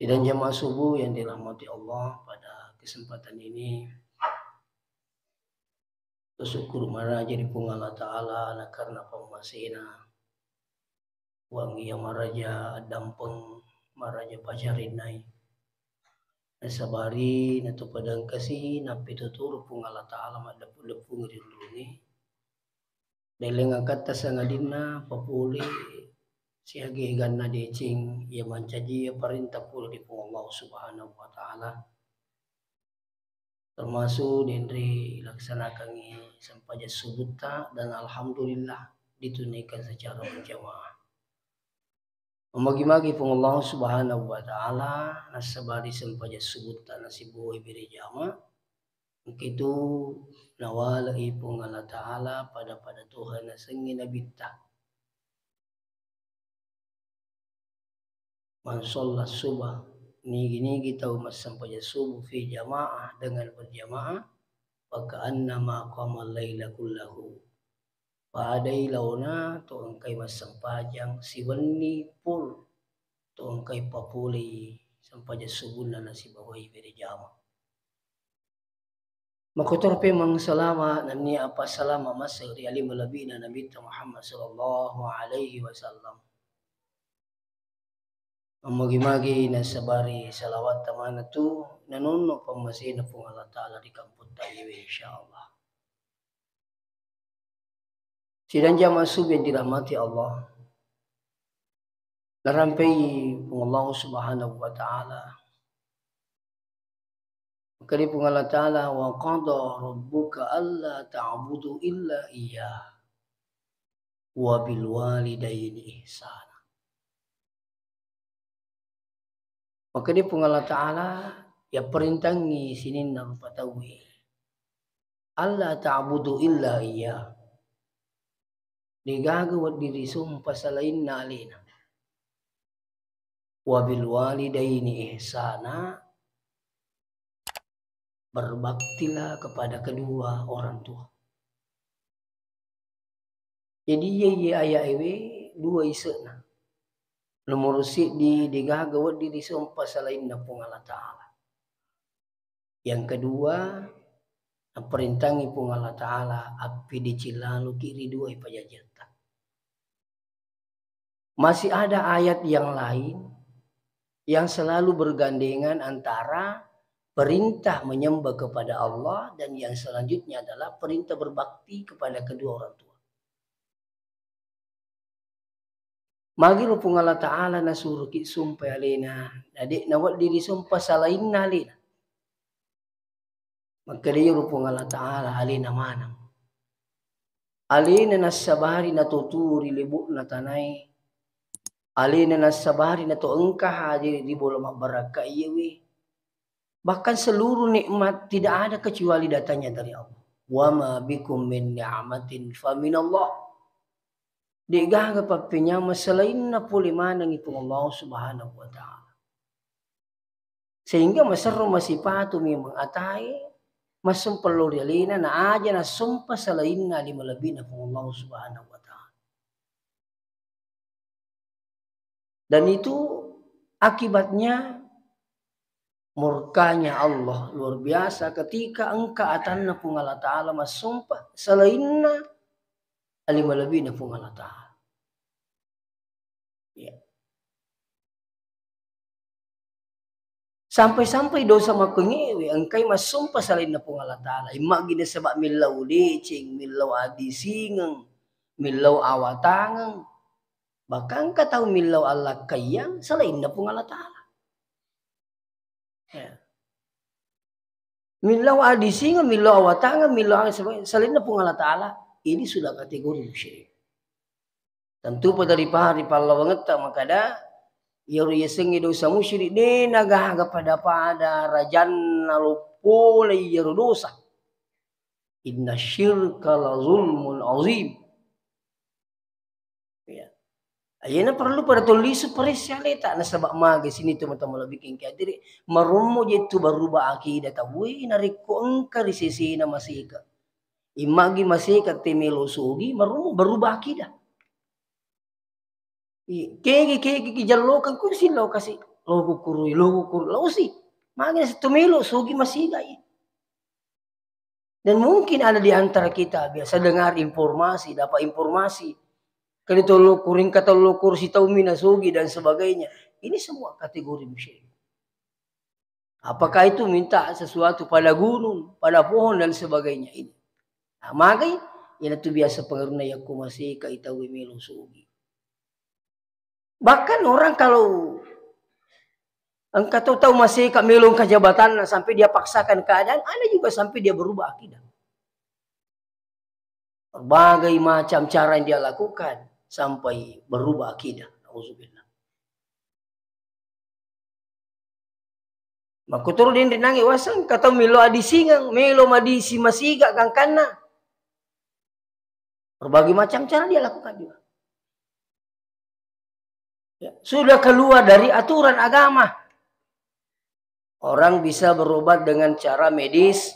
Sidang jamaah subuh yang dirahmati Allah, pada kesempatan ini bersyukur maraja di pung Allah Ta'ala na karena pemasina wangi yang maraja dampeng maraja pajarinai nasabari natu padang kasih napi tuturu pung Allah Ta'ala madapung rinduни delenga kata sangadina papuli siagi ganna decing ia mancaji perintah pula di pung Allah Subhanahu wa Ta'ala, termasuk dendri laksanakan sampai subuta dan alhamdulillah ditunaikan secara berjamaah. Memagi-magi pun Allah Subhanahu wa Ta'ala nasabari sampai subuta nasibu ibiri jama begitu nawala ipung Allah Ta'ala pada Tuhan nasengi nabita man sholat subah nigi tahu mas sampai subuh fi jamaah dengan berjamaah maka annama qama laila kullahu padai launa to engkai mas sampajang siwenni pul to engkai papuli sampai subuhna nasi bawai berjamaah makotor pe mang salama nani apa salama masri ali malabina nabi Muhammad sallallahu alaihi wasallam. Magi-magi nasabari salawat tamana tu nanono pamasina pung Allah Ta'ala di kampung tayo insyaallah. Sidang jamaah subuh yang dirahmati Allah. Narampai pung Allah Subhanahu wa Ta'ala. Maka di pung Allah Ta'ala wa qada rabbuka alla ta'budu illa iyyah wa bil walidaini ihsana. Maka dia pun Allah Ta'ala ya perintangi sinin na rupatawi Allah ta'budu illa iya digagawat diri sumpah salain na alina wabil walidaini ihsana berbaktilah kepada kedua orang tua. Jadi ye ayah ewe dua isena nomor si digagawat diri sumpah selain pung Allah Ta'ala. Yang kedua, perintangi pung Allah Ta'ala api dicilalu kiri dua ipajajata. Masih ada ayat yang lain yang selalu bergandengan antara perintah menyembah kepada Allah dan yang selanjutnya adalah perintah berbakti kepada kedua orang tua. Magi rupung Allah Ta'ala nasuruh ki sumpah alina. Adik nawat diri sumpah salain na alina. Maka dia rupung Allah Ta'ala alina manam. Alina nasabari na tuturi libuk na tanay. Alina nasabari na to engkah hadir di bola baraka iyawi. Bahkan seluruh nikmat tidak ada kecuali datanya dari Allah. Wa ma bikum min ni'matin fa minallah. Digaga papinya masalain na pulima ng ipong Allah Subhanahu wa Ta'ala. Sehingga masarro masipatu mi mengatai masumpalo realina na aja na sumpa salain na limalabi na pong Allah Subhanahu wa Ta'ala. Dan itu akibatnya murkanya Allah luar biasa ketika engkaatan na pong Allah Ta'ala masumpah salain na alimalabi na pong Allah Ta'ala. Ya. Sampai-sampai dosa makungiwi engkay masumpah salin na pong Allah Ta'ala. Imagi na sabak milaw licing, milaw adisingang, milaw awatangang. Bahkan kataw milaw Allah kayang salin na pong Allah Ta'ala. Ya. Milaw adisingang, milaw awatangang, milaw salin na pong Allah Ta'ala. Ini sudah kategori musyrik. Tentu pada hari pala banget maka ada ya sengi dosa musyrik de nagaga pada rajan nalupole ya dosa. Inna syirka la zulmun azim. Ya. Ayana perlu pada tulis presya tak nasabak mage sini teman-teman lebih king kadiri marumo jitu berubah akidah tawi nariko engka di sisi na masika. Imagi masih katemelo sugi marumo berubah akidah. Kegi jallo kan kursi lo kasih logo kurui lo sih. Makanya satu melo sugi masih gay. Dan mungkin ada di antara kita biasa dengar informasi, dapat informasi. Kalau itu lo kuring kata lo kursi tahu mina sugi dan sebagainya. Ini semua kategori musyrik. Apakah itu minta sesuatu pada gunung, pada pohon dan sebagainya ini. Nah, makanya itu biasa pengaruhnya aku masih kaitawi melo sugi. Bahkan orang kalau engkau tahu masih kak melong kejabatan sampai dia paksakan keadaan, ada juga sampai dia berubah akidah. Berbagai macam cara yang dia lakukan sampai berubah akidah. Auzubillah. Maka turun din nangi wasang kata melo adi singang, melo madisi masiga kang kana. Berbagai macam cara dia lakukan juga. Ya, sudah keluar dari aturan agama. Orang bisa berobat dengan cara medis,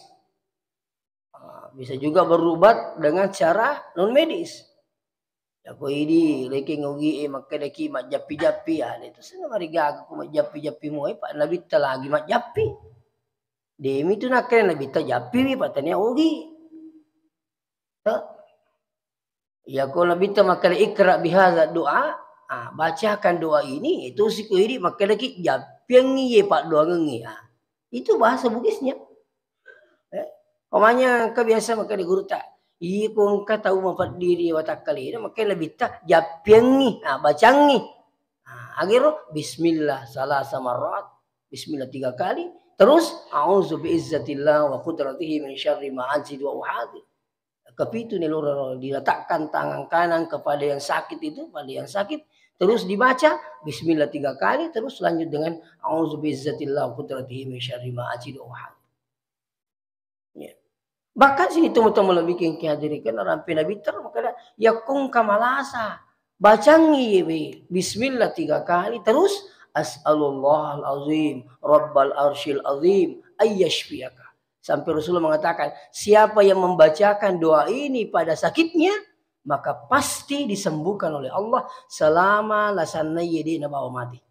bisa juga berobat dengan cara non medis. Ya ko ini leki ngogi makka leki mak japi-japi ya itu sana mari gaga ko mak japi-japi mo pak nabi lagi mak japi. Demi tu nak kena nabi ta japi patanya ogi. Ya ko nabi ta makka ikra bihadza doa, bacakan doa ini itu siku ini makka leki japi ngi pak doa ngi. Itu bahasa Bugisnya. Pokoknya kebiasa makka di guru tak. Iya kung ka tahu mampat diri watak kali ini makanya lebih tak japiangi, bacangi. Akhirnya Bismillah salah samarat, Bismillah 3 kali. Terus A'udzu biizzatillah wa qudratihi min syarri ma ajidu wa uhadhi. Kepitu nih loro diletakkan tangan kanan kepada yang sakit itu, pada yang sakit. Terus dibaca Bismillah 3 kali, terus lanjut dengan A'udzu biizzatillah wa qudratihi min syarri ma ajidu wa uhadhi. Ya. Bahkan sini teman-teman lebih bikin kehadiran orang pinabiter maka ya kung kamalasa bacangi Bismillah 3 kali terus as'alullah al-azim rabbal arsyil azim ayyashfiyaka sampai Rasulullah mengatakan siapa yang membacakan doa ini pada sakitnya maka pasti disembuhkan oleh Allah selama lasanna yedina bawa mati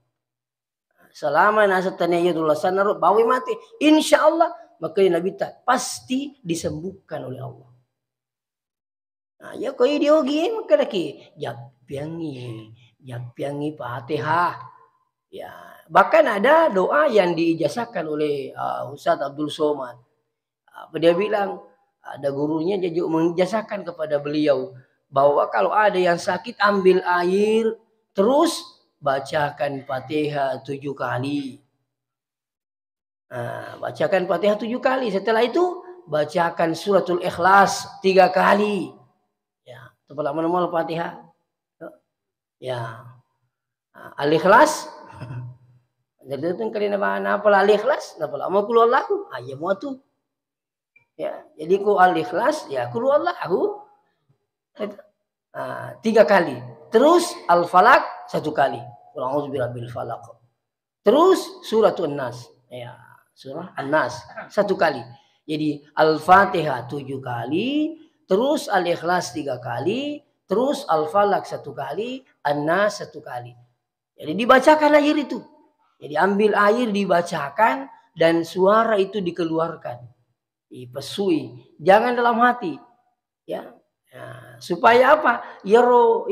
selama nasatanya yedullah sana bawa mati insyaallah maka Nabi tak pasti disembuhkan oleh Allah. Nah, ya kau ideologi maka lagi japiangi Fatihah. Ya, bahkan ada doa yang diijazahkan oleh Ustaz Abdul Somad. Dia bilang ada gurunya jadi mengijazahkan kepada beliau bahwa kalau ada yang sakit ambil air terus bacakan Fatihah 7 kali. Bacakan Fatihah 7 kali. Setelah itu bacakan suratul Ikhlas 3 kali. Ya, tepat mana Fatihah. Ya. Al-Ikhlas. Jadi itu kali nama apa Al-Ikhlas? Napa lama qul Allahu? Ya mau tu. Ya, jadi ku Al-Ikhlas ya qul Allahu. 3 kali. Terus Al-Falaq 1 kali. Qul a'udzu birabbil falaq. Terus suratul Nas. Ya. Surah An-Nas 1 kali. Jadi Al-Fatihah 7 kali, terus Al-Ikhlas 3 kali, terus Al-Falaq 1 kali, An-Nas 1 kali. Jadi dibacakan air itu. Jadi ambil air dibacakan dan suara itu dikeluarkan. Dipesui, jangan dalam hati. Ya. Nah, supaya apa? Yaro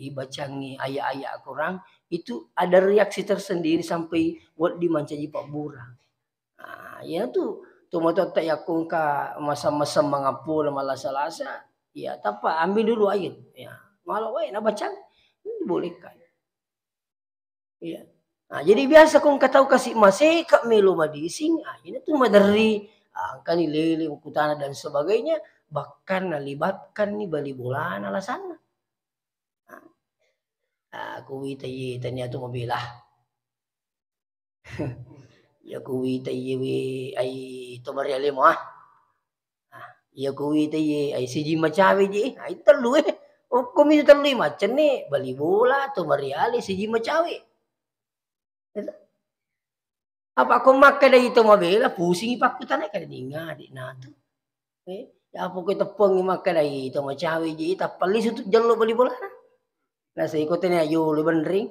ibacangi ayat-ayat Quran itu ada reaksi tersendiri sampai buat dimancaji Pak Bura. Nah, ya tuh mau tak yakung ka masa-masa mengapul malah salasa. Ya, tapa ambil dulu air. Ya, malah wae na bacang dibolehkan. Ya. Nah, jadi biasa kung katau kasih masih kak melo madising, ini tuh madari kan lele kutana dan sebagainya bahkan nalibatkan nih bali bola alasan. Aku witayi tanya tu mobilah. Ya ku witayi ai to mari ale mo ya ku witayi ai siji macawe je ai telu o komi telu macam ni bali bola to mari ale siji macawe. Apa aku makan dari itu mobilah pusing ipakutan ai kada ingat na tu. Ya apa ko tepung makan dari itu macawe je tapali situ jallo bali bola. Nasa ikutin ya yo lu benring.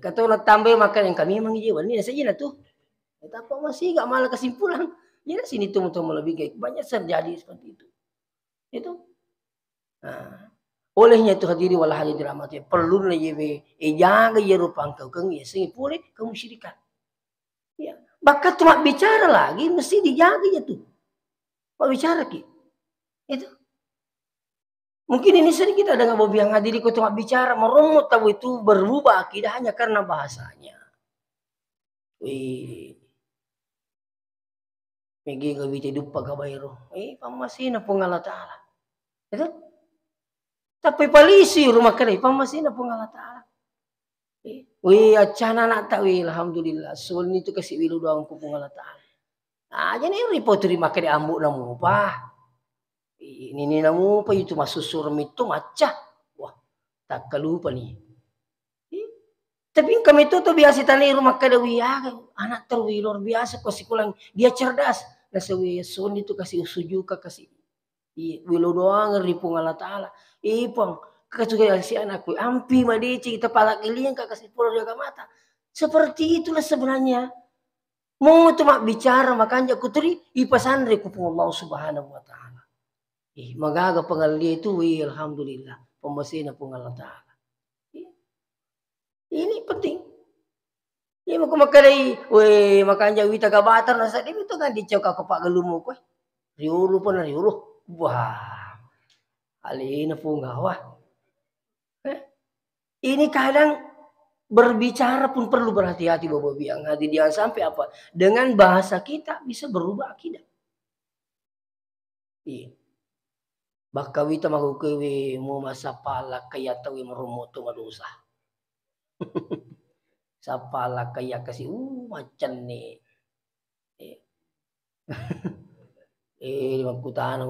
Kata nak tambah makan yang kami memang jiwa ini saja lah tuh. Tapi masih gak malah kesimpulan. Jadi sini tuh lebih kayak banyak terjadi seperti itu. Itu. Nah, olehnya itu hadiri wala hadir dirahmati. Perlu na yewe jaga ye rupang kau keng ye sing boleh kamu syirikan. Ya. Bahkan cuma bicara lagi mesti dijaga ya tuh. Kok bicara ki? Itu. Mungkin ini sering kita dengan Bobi yang hadiri kau cuma bicara merumut tahu itu berubah akidah hanya karena bahasanya. Wih. Megi gak bisa hidup pagabayro. Pamasina pong Allah Ta'ala. Itu. Tapi palisi rumah kere pamasina pong Allah Ta'ala. Wih acana nak tak wih alhamdulillah. Soal itu kasih wilu doang ku pong Allah Ta'ala. Nah jadi report terima kere ambuk namu pa. Ini namu pa itu masuk suram itu macah. Wah tak kelupa nih. Tapi kami itu tuh biasa tani rumah kadawi anak terwi luar biasa kasih kulang dia cerdas. Nasawi son itu kasih sujuka kasih wilu doang ripung Allah Ta'ala. Ipang kasuga si anakku ampi madici kita palak iliang kasih pulau jaga mata. Seperti itulah sebenarnya. Mau cuma bicara makanya kuteri ipasan rekupung Allah Subhanahu wa Ta'ala. Magaga pengalia itu alhamdulillah pembasina pung Allah Ta'ala. Ini penting. Ini mau kumakalai, makanya wita gabatar nasa itu kan dicok aku pak gelumu ko. Riulu pun riulu. Wah. Alina pun gawah. Ini kadang berbicara pun perlu berhati-hati Bapak biang. Hati jangan sampai apa? Dengan bahasa kita bisa berubah akidah. Iya. Baka wita magukewe mo masapala kaya tawi marumoto madosa. Sapala kaya kasi macan nih. Magkutana.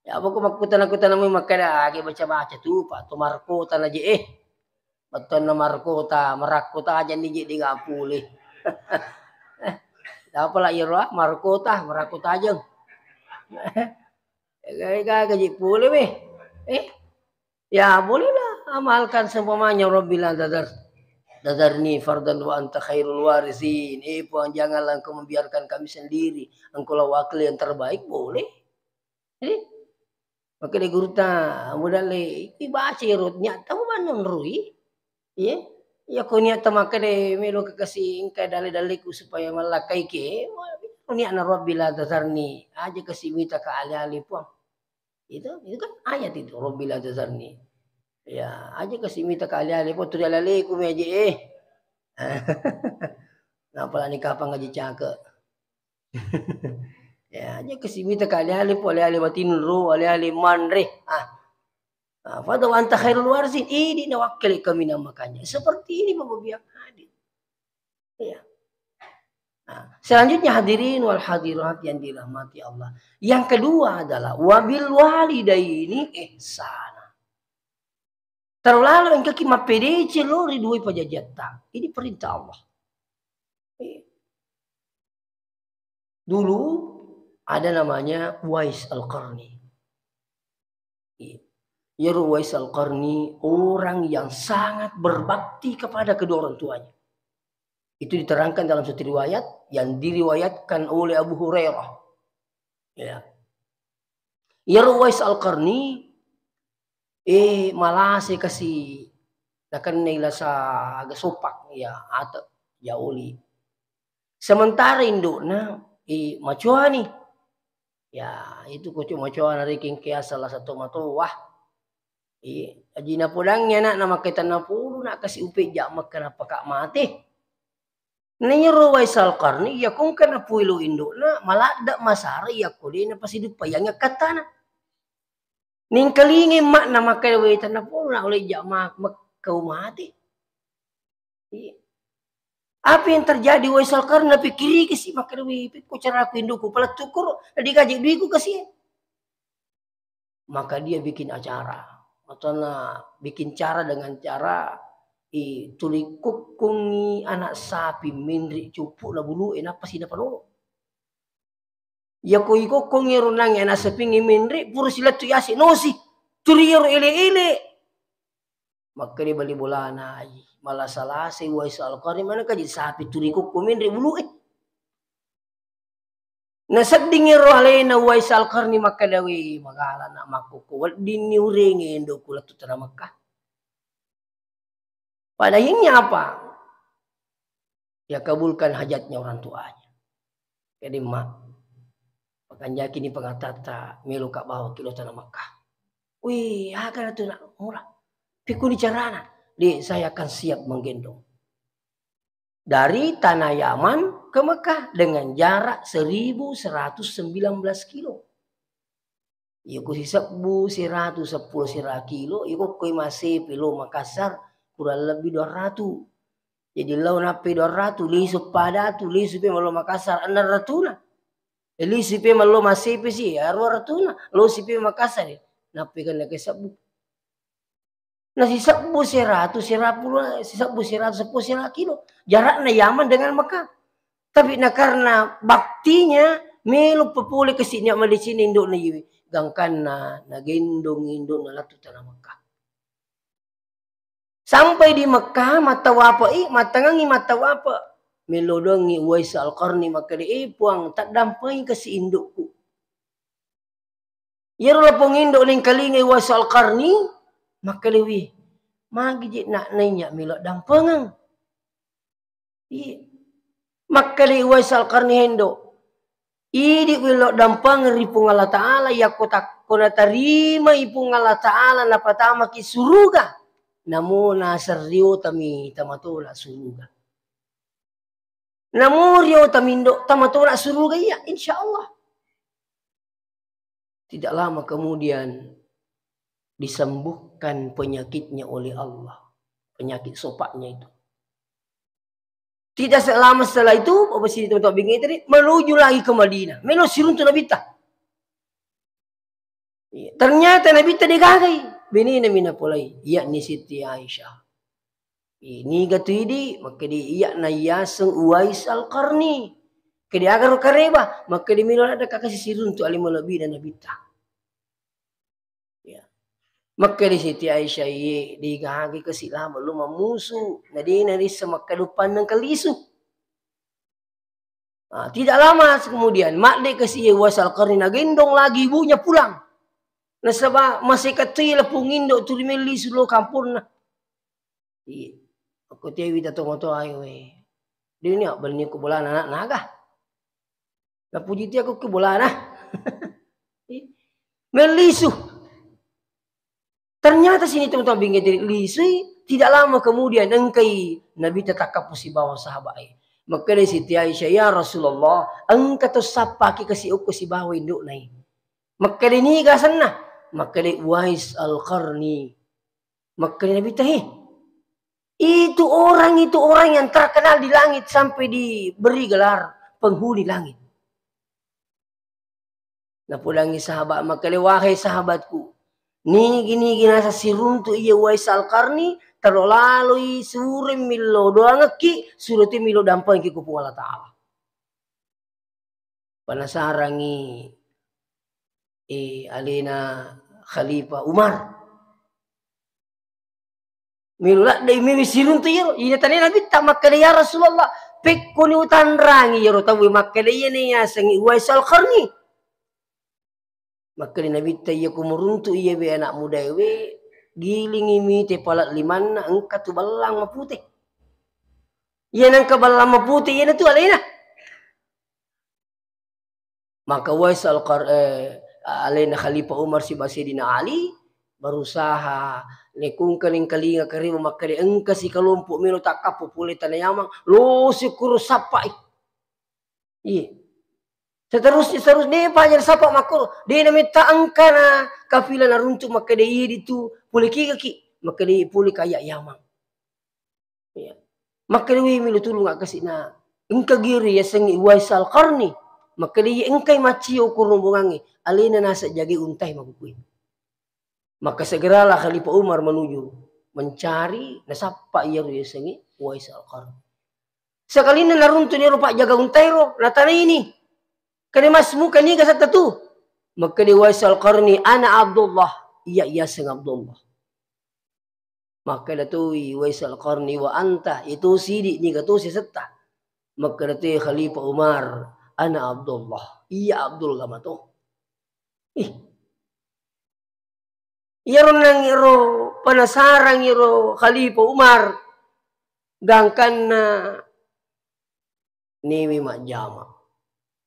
Ya apa ko magkutana mo makada agi baca-baca tuh Pak tumarkota na je Beton na markota marakota aja nih je di ngapuli. Apa lah ira markota marakota aja. Gaji pule weh. Ya bolehlah amalkan seumpamanya Rabbil dadarni fardan wa anta khairul warisin. Puang janganlah engkau membiarkan kami sendiri. Engkau lah wakil yang terbaik boleh. Maka di guru ta modale baca rutnya tahu mana rui. Ya ko niya maka de melo kakasih ingka dali-daliku supaya malakai ke. Niya na Rabbil dadarni aja kasih minta ke ali-ali puang. Itu kan ayat itu Rabbil dadarni. Ya, aja kasih minta ke ali-ali po tu alali ku meje Napa ni kapang ngaji cake. Ya, aja kasih minta ke ali-ali po ali-ali matinro, ali-ali manre. Fadha wa anta khairul warisin. Ini nawakil kami namakannya. Seperti ini Bapak biang hadir. Ya. Selanjutnya hadirin wal hadirat yang dirahmati Allah. Yang kedua adalah wabil walidaini ihsan. Terlalu engkau kima pedece lo ridui pajajata. Ini perintah Allah. Dulu ada namanya Uwais Al-Qarni. Ya Uwais Al-Qarni orang yang sangat berbakti kepada kedua orang tuanya. Itu diterangkan dalam satu riwayat yang diriwayatkan oleh Abu Hurairah. Ya. Ya Uwais Al-Qarni malah saya kasih akan nila sa agak sopak ya atau ya oli. Sementara indukna macuani ya itu kucu macuan riking kia salah satu matuah. Ajina pulangnya nak nama kita na pulu nak kasih upi jamak kenapa kak mati. Nanya Uwais Al-Qarni ya kung kana puilu indukna malah dak masari ya kuli na pasidu payangnya katana. Ning kalingi mak nama kawetan na po na oleh jamak kau mati. Apa yang terjadi Uwais Al-Qarni pikiri kasi makawi ko cara aku induku pala tukur di kaji duiku kasi. Maka dia bikin acara. Atau bikin cara dengan cara tuli kukungi anak sapi mindri cupu na bulu apa sih na panolo. Ya ko iko kong irunang ya nasa pingi mindri puro sila tuyasi no si turiyo ele Maka dia balik bola na malah salah si Uwais Al-Qarni mana kaji sapi turiku kumin bulu Nasadingi roh alena Uwais Al-Qarni maka dawi magala na makuku wadini uringi indo kula tutana Makkah. Pada akhirnya apa? Ya kabulkan hajatnya orang tuanya. Jadi mak pakanjaki ni pengatata melu kak bawa kilo tanah Makkah. Wih, akan itu nak murah. Pikuni carana. Saya akan siap menggendong. Dari tanah Yaman ke Mekah dengan jarak 1119 kilo. Iku sisap bu 110 kilo. Iku koi masih pilo Makassar kurang lebih 200. Jadi lau napi 200 lisu pada tu lisu pe malo Makassar anda ratuna. Lisu pe malo masih pe sih ya ratuna. Lo si pe Makassar ya. Napi kan nak sabu. Nah sisap bu 100 kilo. Jaraknya Yaman dengan Mekah. Tapi nah karena baktinya melu popule ke sini di sini induk na yiwi. Gangkan na gendong induk na latu tanah Mekah. Sampai di Mekah mata wapa matangangi mata wapa. Melodongi Uwais Al-Qarni maka di puang tak dampai ke si indukku. Ya lapong induk ning kalingai Uwais Al-Qarni maka dewi magi je nak nanya melok dampengang. Iya. Maka di Uwais Al-Qarni hendo. Idi wilok dampang ripung Allah Ta'ala ya kona tarima ipung Allah Ta'ala na patama ki suruga. Namun nasarrio tami tamatola suruga. Namun rio tamindo tamatola suruga ya insyaallah. Tidak lama kemudian disembuhkan penyakitnya oleh Allah. Penyakit sopaknya itu. Tidak selama setelah itu, apa sih teman-teman bingung tadi, menuju lagi ke Madinah. Menuju siruntu Nabi ta. Ternyata Nabi ta digagai. Bini mina polai, yakni Siti Aisyah. Ini gatu ini, maka dia na yaseng Uwais Al-Qarni. Kedi agar kareba, maka di milo ada kakak siruntu alimul Nabi dan Nabi ta. Maka di Siti Aisyah digagi ke silam lu mamusu. Nadi semakka lupan ng kalisu. Tidak lama kemudian mak dek ke si Uwais Al-Qarni nagendong lagi ibunya pulang. Nasaba masih kecil pungindo turimeli sulo kampung na. Aku tewi datang moto ayo Dia ni beli ku bola anak naga. Lah puji dia aku ke bola nah. Melisu. Ternyata sini teman-teman bingung dari lisui. Tidak lama kemudian engkai Nabi tertakap si bawah sahabat. Maka dari Siti Aisyah ya Rasulullah. Engkau tu sapa ki kasi uku si bawah induk nai. Maka dari ni gasana. Maka dari Uwais Al-Qarni. Maka dari Nabi tahi. Itu orang yang terkenal di langit sampai diberi gelar penghuni langit. Nah pulangi sahabat maka dari wahai sahabatku. Ni gini nasa siruntu iya Uwais Al-Qarni terlalu suri milo doang ki surati milo dampang ki kupung Allah Ta'ala. Panasarangi alina Khalifah Umar. Milo lah dai mimi siruntu iya ina tani Nabi tak makka ya Rasulullah pekkuni utandrangi ya tawi makka iya ni ya sangi Uwais Al-Qarni. Maka Nabi tayyaku meruntuk iya be anak muda we giling imi te palat liman angkat tu balang maputih. Iya nang kabalang maputih iya tu alina. Maka Uwais Al-Qarni alina Khalifah Umar si Basidina Ali berusaha lekungkan yang kalinga karim maka di engka si kelompok mino tak kapu pulih tanah Yaman lo si kurus sapai. Iya. Seterusnya panjang sapa makro dia namita angkana kafilah naruntuk maka dia itu pulih kaki maka dia pulih kaya Yaman. Ya. Maka dia milu tulung agak kasina engka giri ya sengi Uwais Al-Qarni maka dia engkai macio kurumbungangi alina nasa jagi untai magukui. Maka segeralah Khalifah Umar menuju mencari nasapa ia ya sengi Uwais Al-Qarni. Sekali naruntuk dia rupa jaga untai ro latana ini. Kani masmu kani kasat tu. Maka di Uwais Al-Qarni ana Abdullah. Iya seng Abdullah. Maka datui Waisal Qarni wa anta itu sidik ni katu si setta. Maka datui Khalifah Umar ana Abdullah. Iya Abdullah matu. Ih. Yaro nang iro panasarang iro Khalifah Umar gangkan na niwi majama.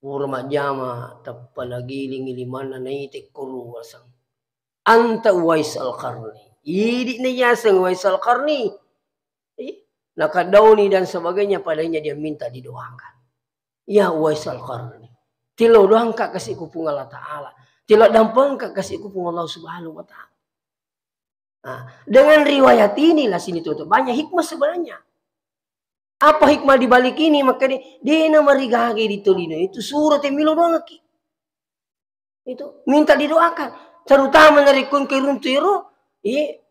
Pura majama tapalagiling ilimana na itik kuruwasan. Anta Waisal Qarni. Idi na yasang Waisal Qarni. Nakadauni dan sebagainya padanya dia minta didoakan. Ya Waisal Qarni. Tilo doangka kasih kupung Allah Ta'ala. Tilo dampangka kasih kupung Allah Subhanahu Wa Ta'ala. Nah, dengan riwayat inilah sini tuh banyak hikmah sebenarnya. Apa hikmah di balik ini? Maka dia marigage di tolino itu surat yang milo doang. Itu minta didoakan. Terutama dari kun keruntuiro,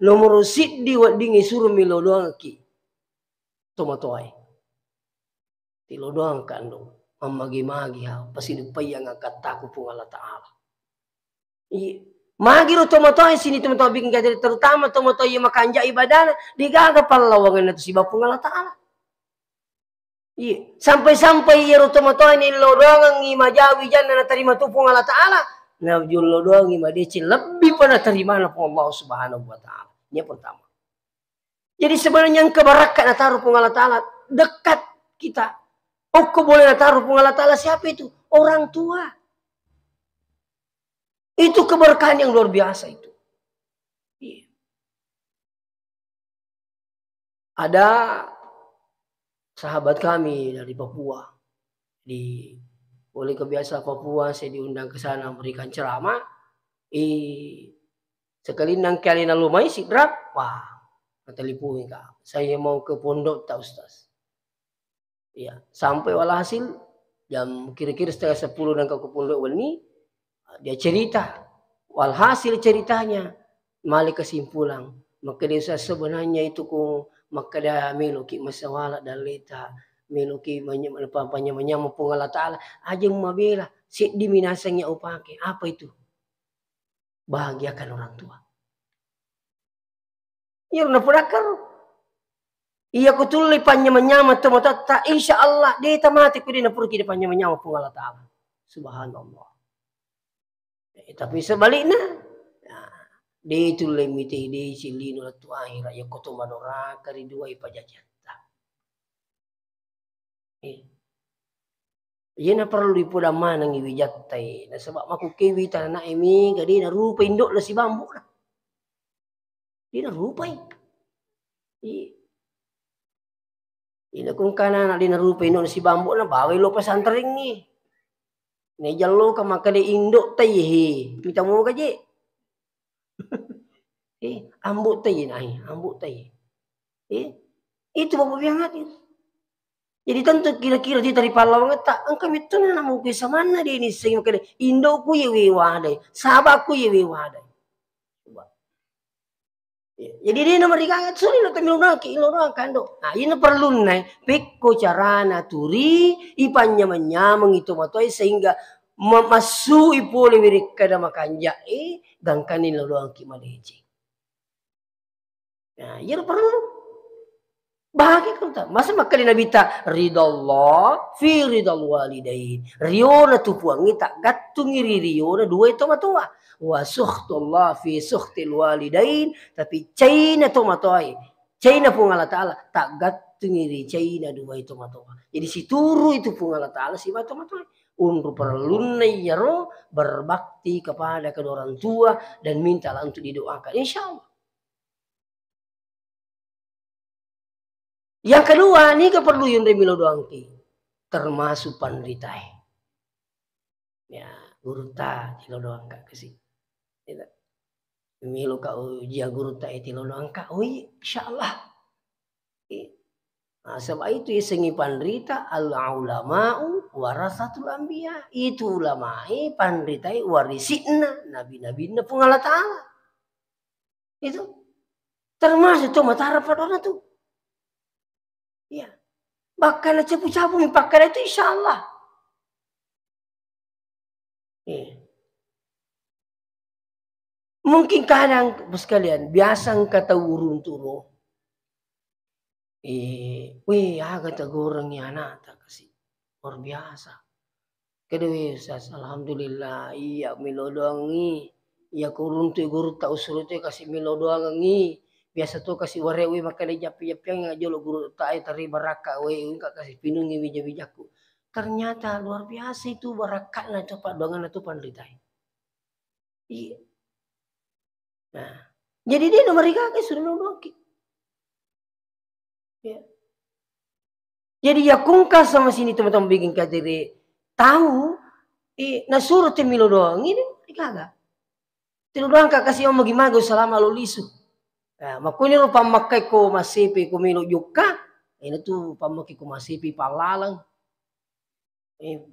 nomor siddi wadingi suruh milo doang ki. Tomatoy. Tilo doang kan dong. Mamagi-magi ha. Pasti dupayang angkat takut pun Allah Ta'ala. Magi ro tomatoy sini tomatoy bikin kaya terutama tomatoy yang makanja ibadah. Digaga palawangan itu si bapung Allah Ta'ala. Sampai-sampai ya ro tomatoy ni lo doang imajawi jangan na terima tupung Allah Ta'ala. Nah julo doang imadeci lebih pada terima na pun Allah Subhanahu Wa Ta'ala. Ini yang pertama. Jadi sebenarnya yang kebarakat na taruh pun Allah Ta'ala dekat kita. Kok boleh taruh pun Allah Ta'ala siapa itu? Orang tua. Itu keberkahan yang luar biasa itu. Ada sahabat kami dari Papua. Boleh kebiasa Papua, saya diundang ke sana memberikan ceramah. Sekali nang kali na lumai si berapa? Telepon kak. Saya mau ke pondok tak Ustaz. Ya, sampai walhasil jam kira-kira 9:30 dan ke pondok ini dia cerita. Walhasil ceritanya malik kesimpulan. Maka dia sebenarnya itu kung maka dia miluki masawala dan leta miluki apa-apanya menyambung Allah Ta'ala. Ajeng mabila si diminasanya upake. Apa itu? Bahagiakan orang tua. Ya na pudakar. Iya kutuli panyama-nyama tomata insya Allah dia tamati ko din na purki di panyama-nyama pung Allah Ta'ala. Subhanallah. Tapi sebaliknya dia itu lemite dia silino la tu akhirah ya koto manora kari dua ipajajata. Iya na perlu dipuda mana ngiwijatai. Na sebab maku kewi tanah emi gadi na rupa indok la si bambu na. Dia na rupa Ina kung kana na din rupa ino si bambu na bawai lo pasantring ni. Nejalo ka maka de indok tayi. Kita mo ka je. Ambut tayi nahi, ambut tayi. Itu bapak biangat itu. Jadi tentu kira-kira di dari Palawang tak angka itu na mau ke mana dia ini sehingga kade indok ku ye wadai, sahabatku ye wadai. Jadi dia nomor digangat suri lo temil naki ilo kando. Nah ini perlu naik peko cara naturi ipanya menyamang itu matoi sehingga masuk ipole wirik kada makanja gangkan ilo doang ki maleji. Nah ini perlu bahagia kan tak? Masa makali nabita ridallah fi ridal walidain. Riona tu puang tak gatung iri riona dua itu matua. Wa sukhtullah fi sukhtil walidain tapi China to matoi China pun Allah Ta'ala tak gatung iri China dua itu matoi jadi si turu itu pun Allah Ta'ala si matoi untuk perlu yaro berbakti kepada kedua orang tua dan mintalah untuk didoakan insyaallah. Yang kedua ni perlu yung remilo doang ki termasuk pandritai ya guru ta tilo doang kak kasi Milo ka ujian guru tak itilo doang ka insyaallah. Nah, sebab itu sengi pandrita al ulama'u warasatul anbiya. Itu ulama pandritai warisina nabi-nabi na pun Allah Ta'ala. Itu termasuk itu matara padona tuh. Ya. Bakal cepu-cepu pakai itu insyaallah. Mungkin kadang sekalian biasa kata urun turo wih aga tagorang ni anak tak kasih luar biasa. Kedua Ustaz, alhamdulillah iya milo doang ni. Iya kurun tu guru tak usul tu kasih milo doang ni. Biasa tu kasih warewi maka dia japi yang ngajolo guru tak ai tari baraka we enggak kasih pinungi wija-wijaku. Ternyata luar biasa itu barakatnya cepat doangan itu pandritai. Iya. Nah, jadi dia nomor tiga suruh doang. Ya. Jadi ya kungkas sama sini teman-teman bikin kadiri tahu nasuruh temilo doang ini kagak. Tilo doang kak kasih om magimago selama lo lisu. Nah, makanya lo pamakai ko masipi ko milo yuka. Ini tuh pamakai ko masipi palalang.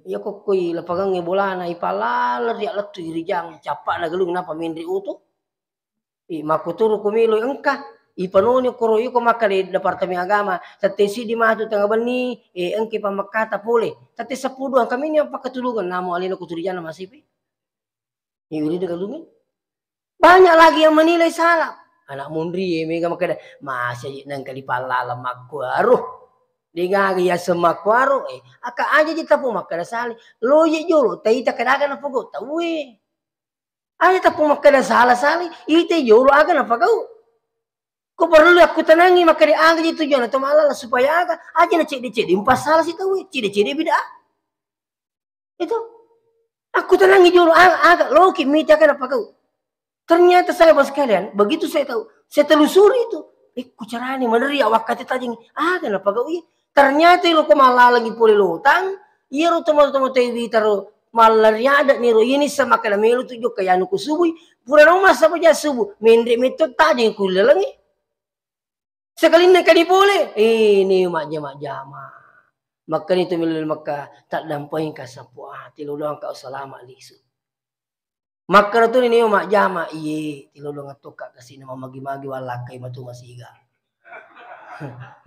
Ya kok koi lapagang bola na ipalala dia letu irijang capak na galung napa mindri uto. Makuturu ko milo engka. Ipanoni koro yuko maka di Departemen Agama. Tatesi di matu tengah bani, engke pamakata pole. Tati 10 ang kami ni ang pakatulungan. Namo alino kuturijan na masipi. Iwili de galungin. Banyak lagi yang menilai salah. Anak mundri mega makada masih nang kali palala makwaru. Digagi ya semakwaru aka aja kita pun makada sali. Loye jolo taita kadaga na pogo tawe. Aja tapu makada salah sali. Ite jolo aga na pagau. Kau perlu aku tenangi maka dia angkat itu jangan atau malah supaya agak aja na cek impas salah sih tahu cek beda itu aku tenangi dulu agak loki mita kan apa kau ternyata saya bos kalian begitu saya tahu saya telusuri itu kucarani meneri awak kata tajing apa kau ternyata lo kau malah lagi pulih lotang iya lo teman-teman TV taruh malah ada nih ini sama kena melu tuh juga kayak anuku subuh pura rumah sama aja subuh mendek metode tajing kuliah lagi. Sekali nak kali boleh. Ini mak jama. Maka itu milih maka tak dampain ka sapua. Tilulong ka salama lisu. Maka tu ini mak jama. Iye. Tilulong atuk kasi nama magi-magi walakai matu masiga.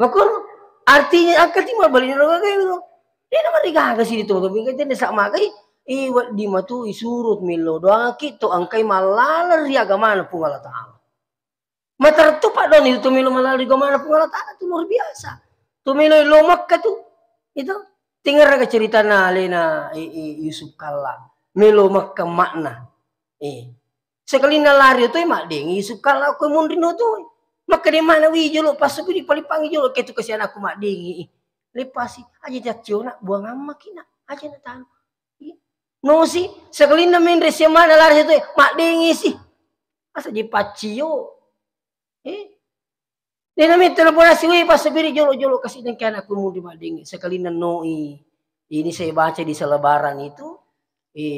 Maka artinya angkat timah balik nero kayak gitu. Dia nama riga kasi dito. Tapi kita desak makai. Di matu isurut milo doang kito angkai malalar ria gamana pun Allah Ta'ala. Matar tu pak don itu tumilo melalui gomana pengalatan itu luar biasa. Tumilo lomak ka tu itu tinggal raga cerita na lena Yusuf Kalla milo makka makna. Sekali na lari tu mak deng Yusuf Kalla aku mundrin tu. Maka di mana wi jolo pas di palipangi jolo ketu kasihan aku mak deng. Lepasi aja jatjo nak buang amma kina aja na tahu. No si sekali na main resya mana lari tu mak deng sih. Asa di pacio. Dia namin telepon na siwi pas sabiri jolo-jolo kasi ng kaya aku mo di mading sekali na noi. Ini saya baca di selebaran itu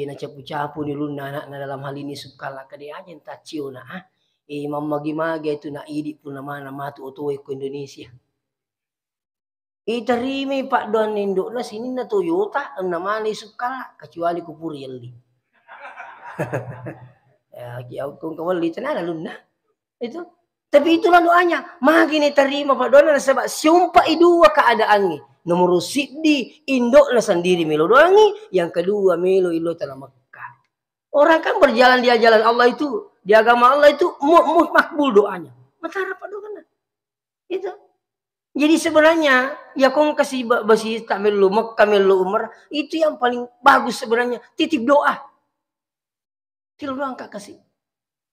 nacapu-capu ni luna anak na dalam hal ini sukala ka dia aja tacio na mamagi-magi itu na idi pun na mana matu otoy ko Indonesia. Tarimi Pak Don Indo na sini na Toyota ang naman ni sukala kecuali kupuri yali. Ya kung kawali na luna. Itu tapi itulah doanya. Makin terima Pak Dona sebab sumpah dua keadaannya. Nomor siddi indok na sendiri melo doangi, yang kedua melo ilo tanah Mekah. Orang kan berjalan di jalan Allah itu, di agama Allah itu makbul doanya. Matara Pak Dona. Itu. Jadi sebenarnya ya kong kasih basi tak melo Mekah melo Umrah itu yang paling bagus sebenarnya titip doa. Tilo doang Kak kasih.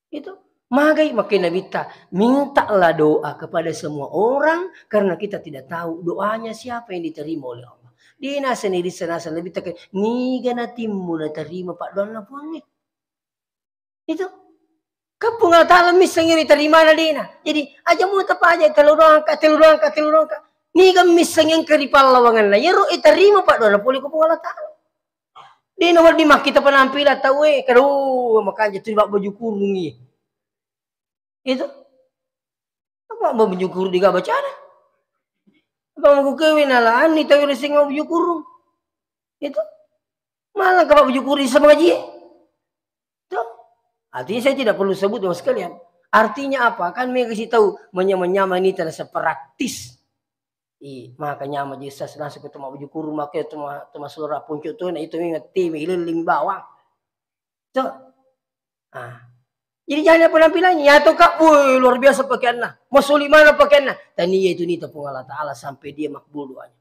Itu. Magai makin nabita mintalah doa kepada semua orang karena kita tidak tahu doanya siapa yang diterima oleh Allah. Dina sendiri senasa lebih tak ni gana timmu na terima Pak Don na puangnya. Itu kapung Allah misalnya diterima na dina. Jadi aja mu tapa aja telurang ka. Ni gam misalnya kari palawangan na yero iterima Pak Don na puli kapung Allah Ta'ala. Di nomor 5 kita penampilan tahu karo makanya tiba baju kurungi. Itu apa mau menyukur di bacaan apa mau kewin alaan ni tahu resing mau menyukur itu malah kalau menyukur sama ngaji itu artinya saya tidak perlu sebut sama sekalian artinya apa kan mereka kasih tahu menyama ini terasa praktis makanya sama Jesus nasi ketemu menyukur makanya tuma surah puncuk tu itu ngerti mililing bawang itu Jadi jangan penampilannya. Ya atau kak, woi luar biasa pakaiannya. Masuk mana pakaiannya. Tani itu nih tepung Allah Ta'ala sampai dia makbul doanya.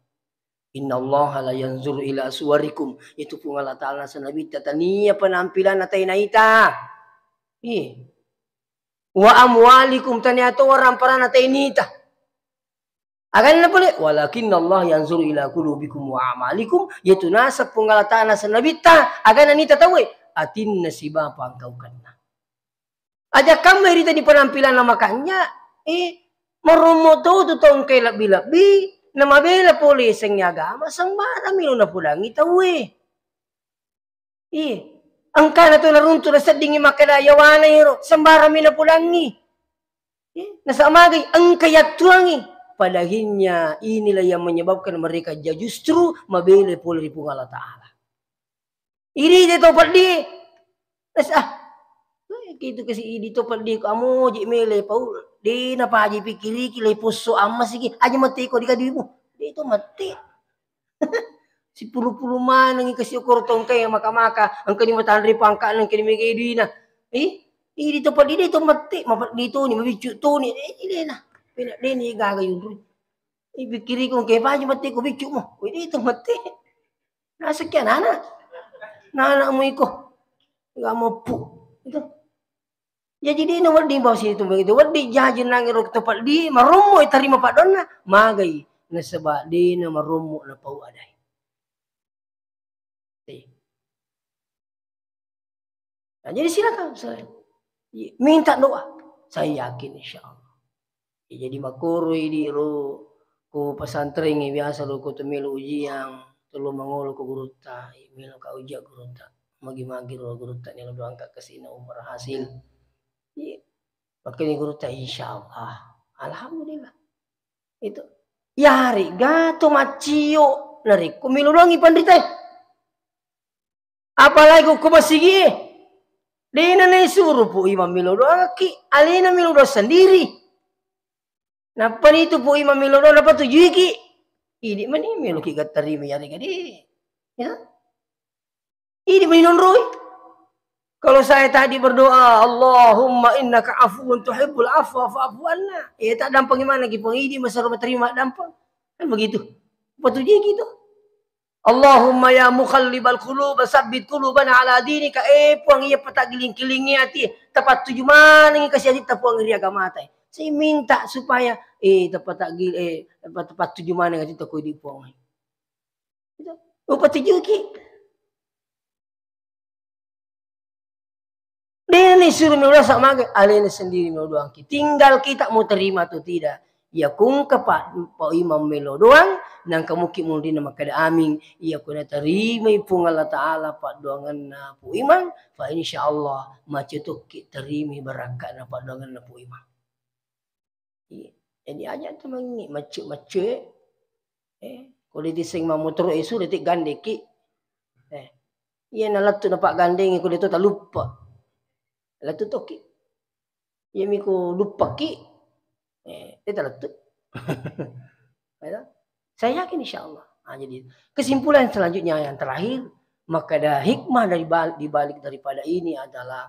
Inna Allah la yanzur ila suwarikum. Itu pun Allah Ta'ala sanabita. Tania penampilan natai naita. Wa amwalikum tania to orang para natai nita. Akan na boleh. Walakin Allah yanzur ila qulubikum wa amalikum. Yaitu nasab pun Allah Ta'ala sanabita. Akan na nita tahu. Atin nasibah pangkau kana. Ada kamera tadi penampilan na makanya. Marumo to tong kay labi-labi. Na mabela polis ang agama. Sang marami na pulang itawi. Ang kana to narunto na sa dingi makadayawana hiro. Sang marami na pulangi. Nasa amagay ang kayat tuangi. Padahinya inilah yang menyebabkan mereka justru mabela polis pun Allah Ta'ala. Ini dia topat di. Gitu kasi idi topat di kamu ji mele paul. Di na pa ji pikiri kilay puso amma sige. Aja mati ko di kadiwi mo. Di itu mati. Si puluh-puluh man nang kasi ukurtong kay maka-maka ang kalimatan ri pangka nang kinimigay di na. Idi topat di itu mati. Mapat dito ni mabicu to ni. Di na. Pina di ni gagayon rin. Pikiri ko kay pa aja mati ko bicu mo. Di itu mati. Nasakyan anak. Nana mo iko. Nga mo po. Ito. Ya jadi na wadi bawa sini tu begitu. Wadi jajin nang irok topat di marumo itarima pak donna magay na seba di na marumo na pau aday. Nah, jadi silakan saya minta doa. Saya yakin insyaallah. Ya, jadi makurui di ro ko pesantren biasa ro ko temilu ujian telu mangolo ko guruta, milu ka ujian guruta. Magi-magi ro guruta ni lo angkat ke sini umur hasil. Pakai ni guru tak insyaallah. Alhamdulillah. Itu. Ya hari gato macio nari kumilulungi pandita. Apalagi ku masigi. Dina na suruh po imam miludo aki alina miludo sendiri. Napa itu po imam miludo napa tujuh iki? Ini mani miluki gatarima yari kadi. Ya. Ini meninonroi. Kalau saya tadi berdoa, Allahumma innaka afuun tuhibbul afwa fa'fu anna. Tak dampang gimana lagi pengidi masa rumah terima dampang. Kan begitu. Betul gitu. Allahumma ya mukhallibal qulub sabbit qulubana ala dinika. Puang iya patak giling-gilingi hati. Tepat tujuh mana yang kasih hati tapuang iri agama tay. Saya minta supaya tepat tujuh mana yang kasih takui di puang. Upati juki. Dia ni suruh miludah sama alena sendiri miludah. Tinggal kita mau terima atau tidak. Ya kung kapat pa imam miludoang nang kamuki mo din na makada aming iya ko na terima ipung Allah Ta'ala pa doangan na po imam fa insyaallah macetok ki terima barakat na pa doangan na po imam. Jadi aja tu mangi mace kalau diseng mamutro isu detik gandeki. Iya nalatu na pak gandeng ko dito ta lupa. Latu toki. Ya miku lupa ki. Itu latu. Saya yakin insyaallah. Jadi kesimpulan selanjutnya yang terakhir. Maka ada hikmah di balik daripada ini adalah.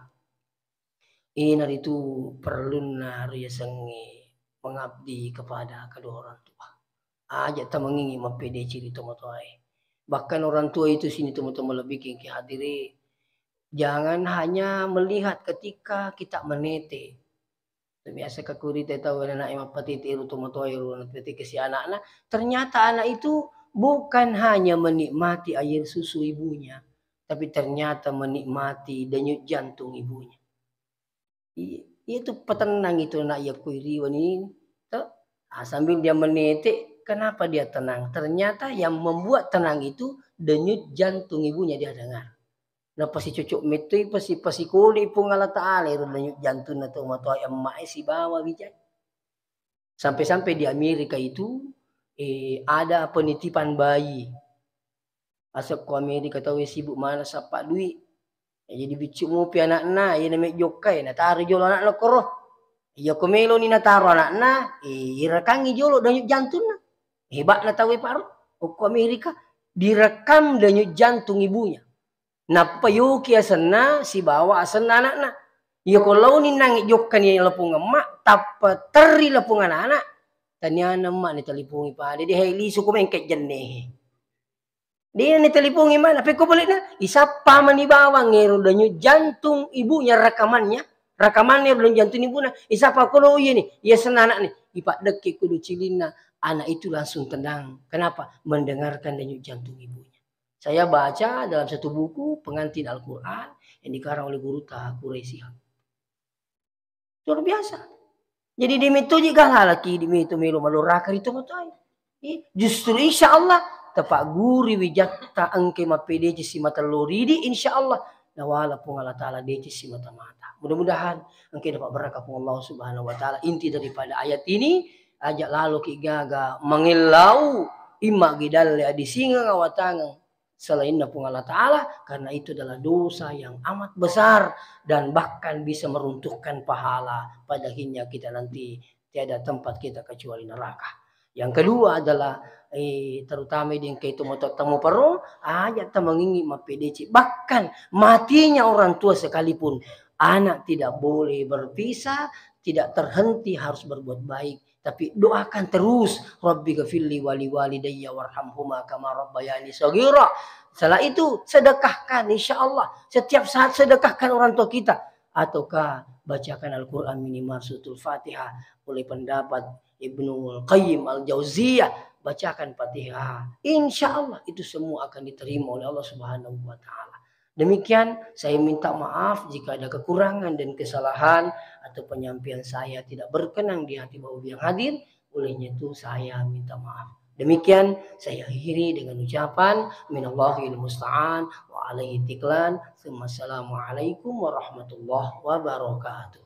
Ini itu perlu nariasangi mengabdi kepada kedua orang tua. Aja tak mengingi mempede ciri tomotoai. Bahkan orang tua itu sini teman-teman lebih kiki hadiri. Jangan hanya melihat ketika kita menete. Biasa kakuri tahu anak imam patiti itu motoy nanti si anak-anak. Ternyata anak itu bukan hanya menikmati air susu ibunya, tapi ternyata menikmati denyut jantung ibunya. Itu petenang itu anak yakuri ini. Sambil dia menete, kenapa dia tenang? Ternyata yang membuat tenang itu denyut jantung ibunya dia dengar. Na pasi cucuk metui pasi kuli pung Allah Ta'ala denyut jantung na to matoy emak si bawa bijak. Sampai-sampai di Amerika itu ada penitipan bayi. Asap ko Amerika tahu sibuk mana sapa duit. Jadi bicuk mo pi anak na ya namanya jokai na taruh jolo anak na koro. Ya komelo ni na taruh anak na irakangi jolo denyut jantung na. Hebat na tahu paru. Ko Amerika direkam denyut jantung ibunya. Napayuki asana si bawa asana anak-anak. Ya kalau ni nang jokkan ya lapung emak tapa teri lapung anak tanyana emak ni telipungi pada dia heli suku mengket jeneh. Dia ni telipungi mana? Tapi kau boleh na isapa mani bawang ngero danyu jantung ibunya rekamannya belum jantung ibunya isapa kalau iya nih ya senanak nih ipak deki kudu cilina anak itu langsung tenang. Kenapa? Mendengarkan denyut jantung ibunya. Saya baca dalam satu buku pengantin Al-Quran yang dikarang oleh guru Taha Quraisy. Luar biasa. Jadi demitu jika laki demitu melo maluraka itu matai. Justru insya Allah tepak guri wijatta angke mapede si mata loridi insya Allah nawala pun Allah Ta'ala deci si mata-mata. Mudah-mudahan angke dapat berkah pun Allah Subhanahu Wa Ta'ala. Inti daripada ayat ini ajak lalu kigaga mengilau imak gidal di singa ngawatangang selain pun Allah Ta'ala karena itu adalah dosa yang amat besar dan bahkan bisa meruntuhkan pahala pada akhirnya kita nanti tiada tempat kita kecuali neraka. Yang kedua adalah terutama di itu motor temu perlu ayat mengingi mapedeci bahkan matinya orang tua sekalipun anak tidak boleh berpisah tidak terhenti harus berbuat baik tapi doakan terus Rabbi ghafirli wali walidayya warhamhuma kama rabbayani shaghira. Setelah itu sedekahkan insyaallah setiap saat sedekahkan orang tua kita ataukah bacakan Al-Qur'an minimal suratul Fatihah oleh pendapat Ibnu Qayyim Al-Jauziyah bacakan Fatihah insyaallah itu semua akan diterima oleh Allah Subhanahu wa taala. Demikian saya minta maaf jika ada kekurangan dan kesalahan atau penyampaian saya tidak berkenan di hati Bapak yang hadir. Olehnya itu saya minta maaf. Demikian saya akhiri dengan ucapan minallahil musta'an wa alaihi tiklan. Assalamualaikum warahmatullahi wabarakatuh.